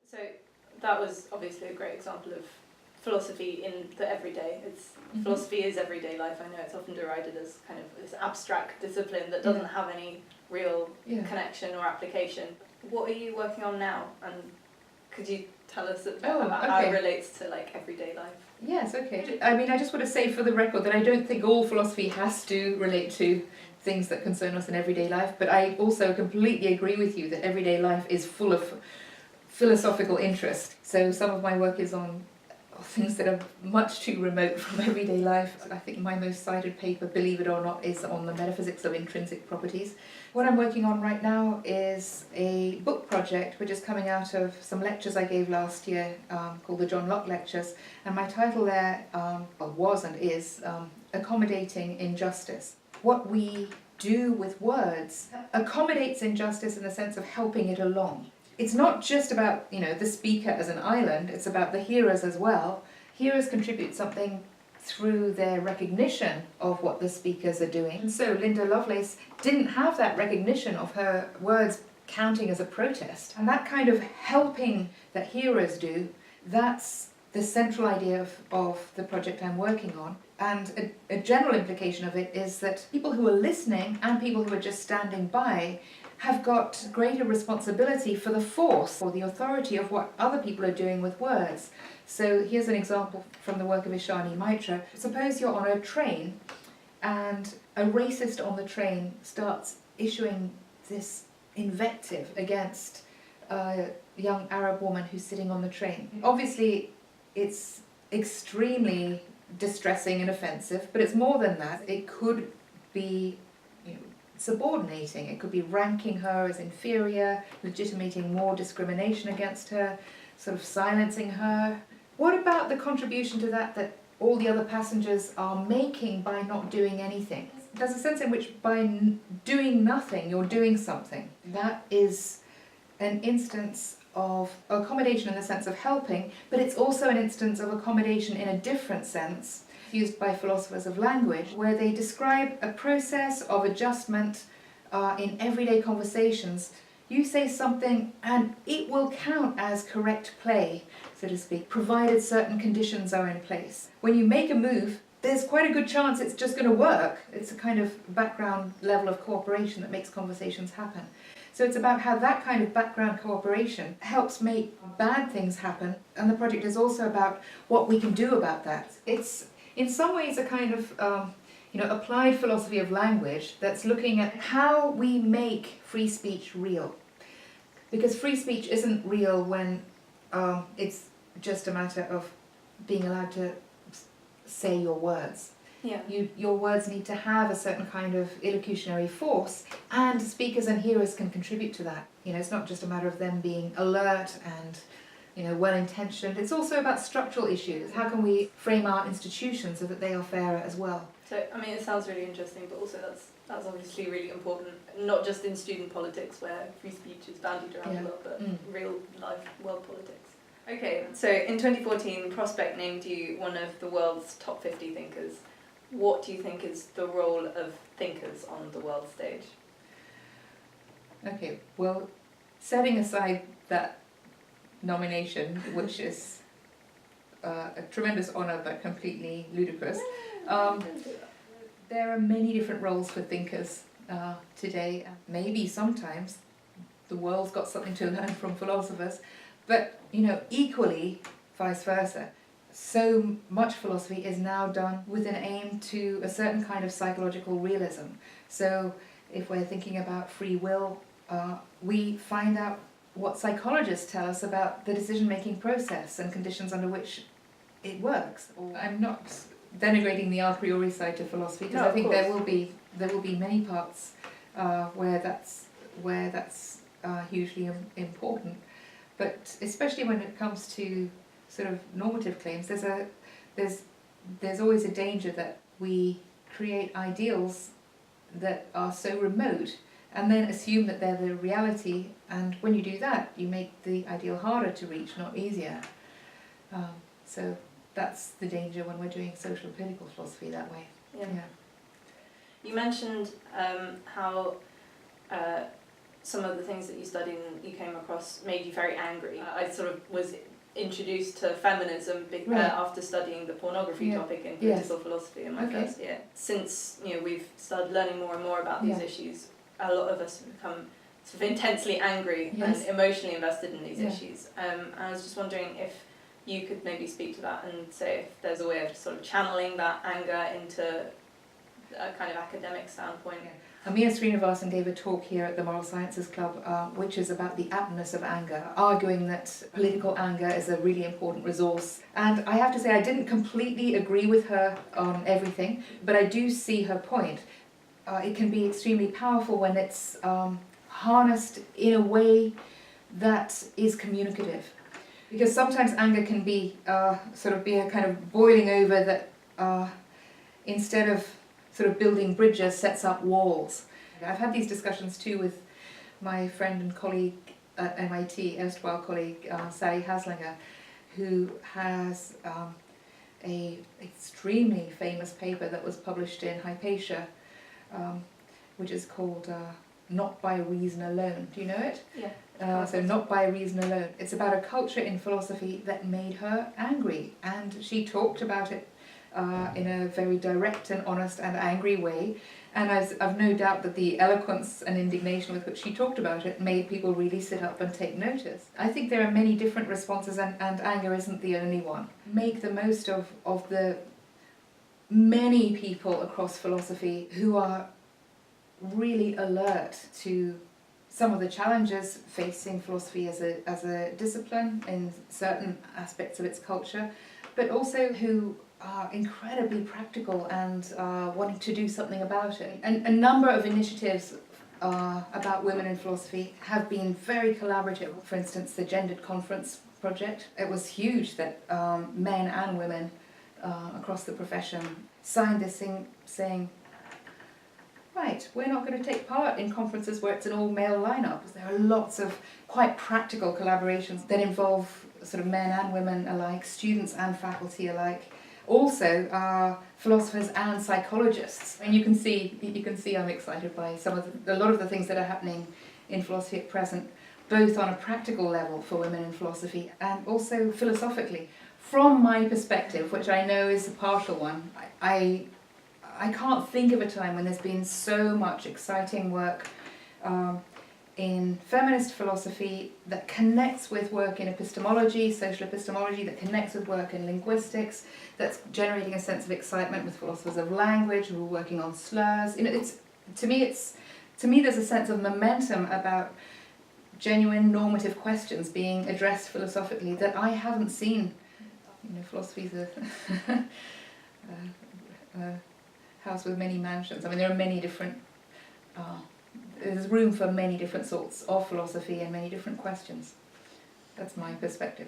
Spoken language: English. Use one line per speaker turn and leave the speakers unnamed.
So that was obviously a great example of philosophy in the everyday. Philosophy is everyday life. I know it's often derided as kind of this abstract discipline that doesn't have any real connection or application. What are you working on now, and could you tell us about how it relates to like everyday life?
Yes, okay. I mean, I just want to say for the record that I don't think all philosophy has to relate to things that concern us in everyday life, but I also completely agree with you that everyday life is full of philosophical interest. So some of my work is on things that are much too remote from everyday life. I think my most cited paper, believe it or not, is on the metaphysics of intrinsic properties. What I'm working on right now is a book project which is coming out of some lectures I gave last year called the John Locke Lectures, and my title there was and is Accommodating Injustice. What we do with words accommodates injustice in the sense of helping it along. It's not just about, the speaker as an island, it's about the hearers as well. Hearers contribute something through their recognition of what the speakers are doing. And so Linda Lovelace didn't have that recognition of her words counting as a protest. And that kind of helping that hearers do, that's the central idea of the project I'm working on. And a general implication of it is that people who are listening and people who are just standing by have got greater responsibility for the force or the authority of what other people are doing with words. So here's an example from the work of Ishani Maitra. Suppose you're on a train and a racist on the train starts issuing this invective against a young Arab woman who's sitting on the train. Obviously, it's extremely distressing and offensive, but it's more than that. It could be subordinating, it could be ranking her as inferior, legitimating more discrimination against her, sort of silencing her. What about the contribution to that all the other passengers are making by not doing anything? There's a sense in which by doing nothing, you're doing something. That is an instance of accommodation in the sense of helping, but it's also an instance of accommodation in a different sense, used by philosophers of language, where they describe a process of adjustment in everyday conversations. You say something and it will count as correct play, so to speak, provided certain conditions are in place. When you make a move, there's quite a good chance it's just going to work. It's a kind of background level of cooperation that makes conversations happen. So it's about how that kind of background cooperation helps make bad things happen, and the project is also about what we can do about that. It's in some ways a kind of applied philosophy of language that's looking at how we make free speech real. Because free speech isn't real when it's just a matter of being allowed to say your words.
Yeah.
Your words need to have a certain kind of illocutionary force, and speakers and hearers can contribute to that. It's not just a matter of them being alert and well-intentioned. It's also about structural issues. How can we frame our institutions so that they are fairer as well?
So, it sounds really interesting, but also that's obviously really important, not just in student politics where free speech is bandied around a lot, but real life world politics. Okay, so in 2014, Prospect named you one of the world's top 50 thinkers. What do you think is the role of thinkers on the world stage?
Okay, well, setting aside that nomination, which is a tremendous honour but completely ludicrous, there are many different roles for thinkers today. Maybe sometimes the world's got something to learn from philosophers, but equally vice versa. So much philosophy is now done with an aim to a certain kind of psychological realism. So if we're thinking about free will, we find out what psychologists tell us about the decision-making process and conditions under which it works. I'm not denigrating the a priori side to philosophy, because I think there will be many parts where that's hugely important. But especially when it comes to sort of normative claims, there's always a danger that we create ideals that are so remote and then assume that they're the reality, and when you do that, you make the ideal harder to reach, not easier. So that's the danger when we're doing social and political philosophy that way.
Yeah. You mentioned how some of the things that you studied and you came across made you very angry. I sort of was introduced to feminism after studying the pornography topic in political philosophy in my first year. Since we've started learning more and more about these issues, a lot of us have become sort of intensely angry and emotionally invested in these issues. I was just wondering if you could maybe speak to that and say if there's a way of sort of channeling that anger into a kind of academic standpoint.
Amir Srinivasan gave a talk here at the Moral Sciences Club, which is about the aptness of anger, arguing that political anger is a really important resource. And I have to say, I didn't completely agree with her on everything, but I do see her point. It can be extremely powerful when it's harnessed in a way that is communicative. Because sometimes anger can be sort of be a kind of boiling over that instead of sort of building bridges, sets up walls. I've had these discussions too with my friend and colleague at MIT, erstwhile colleague Sally Haslinger, who has a extremely famous paper that was published in Hypatia, which is called Not by Reason Alone. Do you know it?
Yeah.
So Not by Reason Alone. It's about a culture in philosophy that made her angry, and she talked about it in a very direct and honest and angry way, and I've no doubt that the eloquence and indignation with which she talked about it made people really sit up and take notice. I think there are many different responses, and anger isn't the only one. Make the most of the many people across philosophy who are really alert to some of the challenges facing philosophy as a discipline in certain aspects of its culture, but also who are incredibly practical and wanting to do something about it. And a number of initiatives about women in philosophy have been very collaborative. For instance, the Gendered Conference project. It was huge that men and women across the profession signed this thing saying, right, we're not going to take part in conferences where it's an all-male lineup. There are lots of quite practical collaborations that involve sort of men and women alike, students and faculty alike. Also, philosophers and psychologists, and you can see I'm excited by a lot of the things that are happening in philosophy at present, both on a practical level for women in philosophy and also philosophically. From my perspective, which I know is a partial one, I can't think of a time when there's been so much exciting work in feminist philosophy that connects with work in epistemology, social epistemology, that connects with work in linguistics, that's generating a sense of excitement with philosophers of language who are working on slurs. To me there's a sense of momentum about genuine normative questions being addressed philosophically that I haven't seen. Philosophy is a house with many mansions. I mean, there are many different there's room for many different sorts of philosophy and many different questions. That's my perspective.